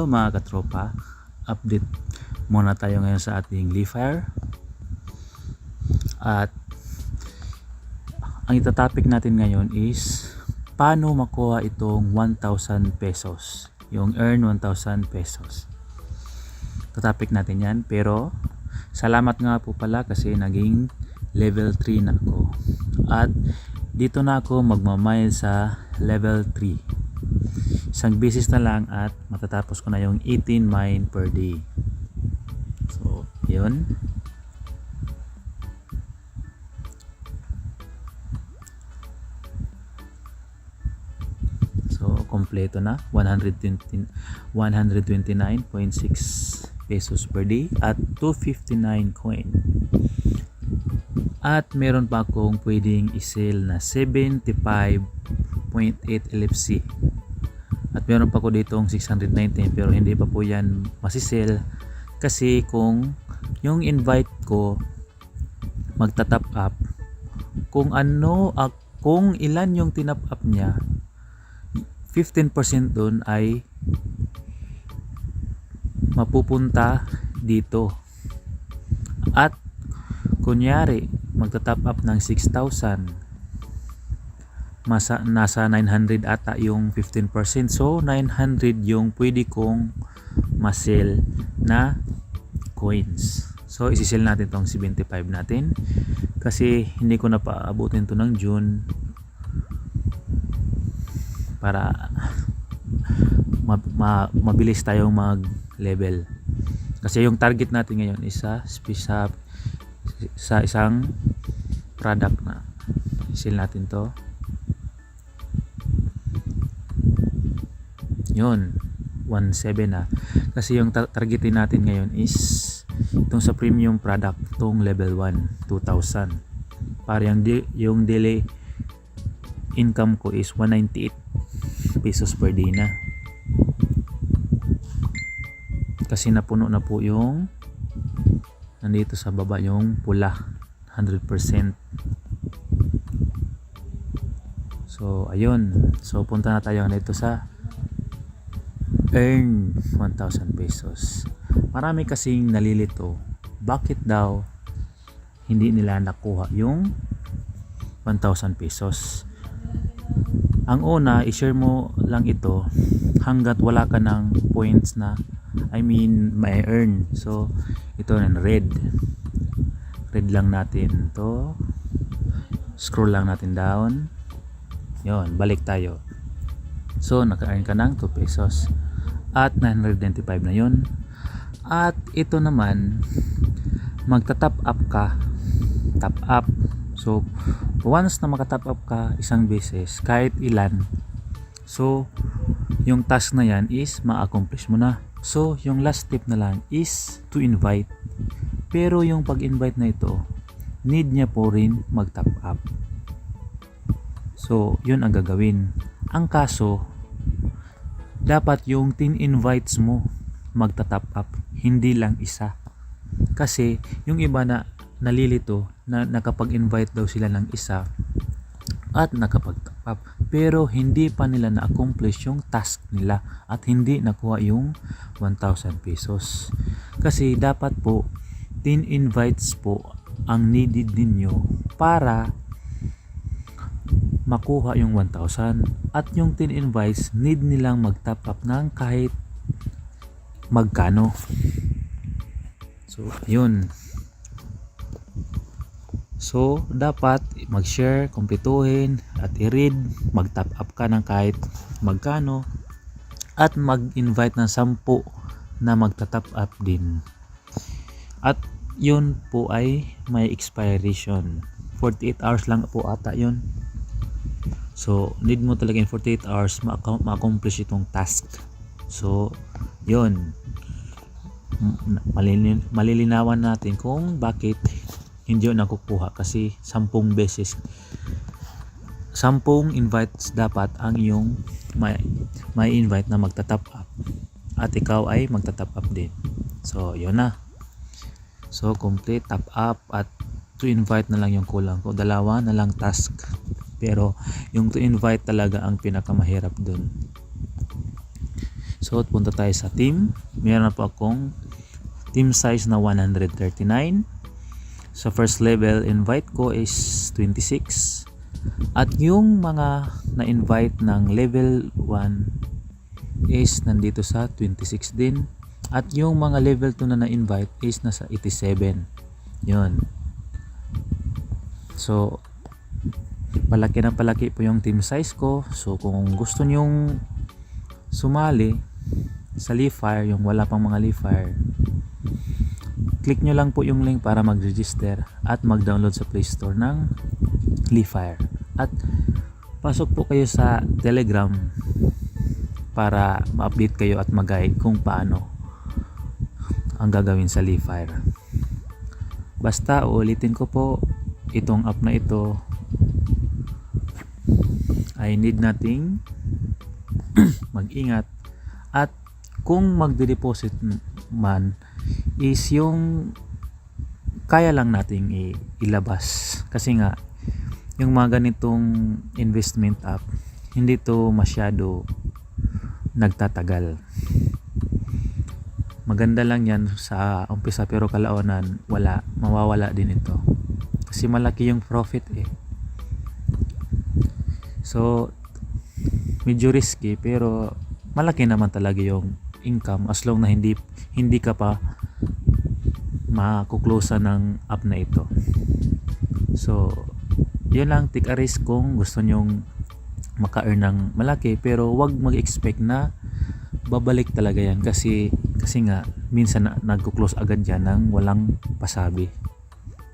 mga katropa, update muna tayo ngayon sa ating Leafire. At ang itatopic natin ngayon is paano makuha itong 1,000 pesos, yung earn 1,000 pesos. Topic natin yan, pero salamat nga po pala kasi naging level 3 na ako. At dito na ako magmamine sa level 3. Isang beses na lang at matatapos ko na yung 18 mine per day. So, yun. So, kompleto na. 129.6 pesos per day at 259 coin. At meron pa akong pwedeng i-sell na 75.8 LFC. At meron pa ko ditong 619 pero hindi pa po yan masisell kasi kung yung invite ko magta-top up, kung ilan yung tinap up niya, 15% dun ay mapupunta dito. At kunyari magta-top up ng 6,000, nasa 900 ata yung 15%, so 900 yung pwede kong ma-sell na coins. So isi-sell natin tong 75 natin kasi hindi ko na paabutin to ng June para mabilis tayong mag level, kasi yung target natin ngayon is sa isang product na sell natin to. Yun, 1.7 na kasi yung targetin natin ngayon is itong sa premium product, itong level 1, 2,000 para yung daily income ko is 198 pesos per day na kasi napuno na po yung nandito sa baba yung pula 100%. So ayun, so punta na tayo dito sa earn 1,000 pesos. Marami kasing nalilito, bakit daw hindi nila nakuha yung 1,000 pesos. Ang una, i-share mo lang ito hanggat wala ka ng points na may earn. So ito na red lang natin to, scroll lang natin down, yun, balik tayo. So naka-earn ka ng 2 pesos at 995 na yun. At ito naman magta-top up ka, top up. So once na maka-top up ka isang beses kahit ilan, so yung task na yan is ma-accomplish mo na. So yung last step na lang is to invite, pero yung pag-invite na ito need niya po rin mag-top up. So yun ang gagawin. Ang kaso, dapat yung 10 invites mo magta-top up, hindi lang isa. Kasi yung iba na nalilito na nakapag-invite daw sila ng isa at nakapag-top up, pero hindi pa nila na-accomplish yung task nila at hindi nakuha yung 1,000 pesos. Kasi dapat po 10 invites po ang needed ninyo para makuha yung 1,000, at yung 10 invites need nilang mag-top up ng kahit magkano. So yun. So dapat mag-share, kumpletuhin at i-read, mag-top up ka ng kahit magkano at mag-invite ng 10 na magta-top up din. At yun po ay may expiration, 48 hours lang po ata yun. So need mo talaga in 48 hours ma-accomplish itong task. So yun, malilinawan natin kung bakit hindi yun nakukuha, kasi 10 beses 10 invites dapat ang iyong may invite na magta-top up at ikaw ay magta-top up din. So yun na, so complete top up at to invite na lang yung kulang ko, dalawa na lang task, pero yung to invite talaga ang pinakamahirap dun. So punta tayo sa team. Meron na po akong team size na 139. Sa first level invite ko is 26. At yung mga na-invite ng level 1 is nandito sa 26 din. At yung mga level 2 na na-invite is nasa 87. Yun. So palaki na palaki po yung team size ko. So kung gusto nyong sumali sa Leafire, yung wala pang mga Leafire, click nyo lang po yung link para mag-register at mag-download sa Play Store ng Leafire. At pasok po kayo sa Telegram para ma-update kayo at mag-guide kung paano ang gagawin sa Leafire. Basta uulitin ko po, itong app na ito ay need nating mag-ingat, at kung magde-deposit man is yung kaya lang nating ilabas, kasi nga yung mga ganitong investment app hindi to masyado nagtatagal. Maganda lang yan sa umpisa pero kalaunan mawawala din ito kasi malaki yung profit So medyo risky pero malaki naman talaga yung income as long na hindi ka pa makuklosa ng app na ito. So yun lang, take a risk kung gusto nyong maka-earn ng malaki, pero wag mag-expect na babalik talaga yan kasi nga minsan nagko-close agad yan ng walang pasabi.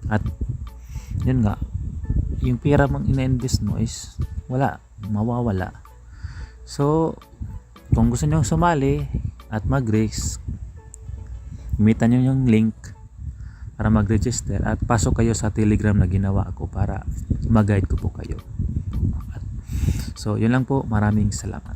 At yun nga, yung pera mong ina-invest mo is mawawala. So kung gusto nyo sumali at mag-risk, gamitan nyo yung link para mag-register at pasok kayo sa Telegram na ginawa ko para mag-guide ko po kayo. So yun lang po, maraming salamat.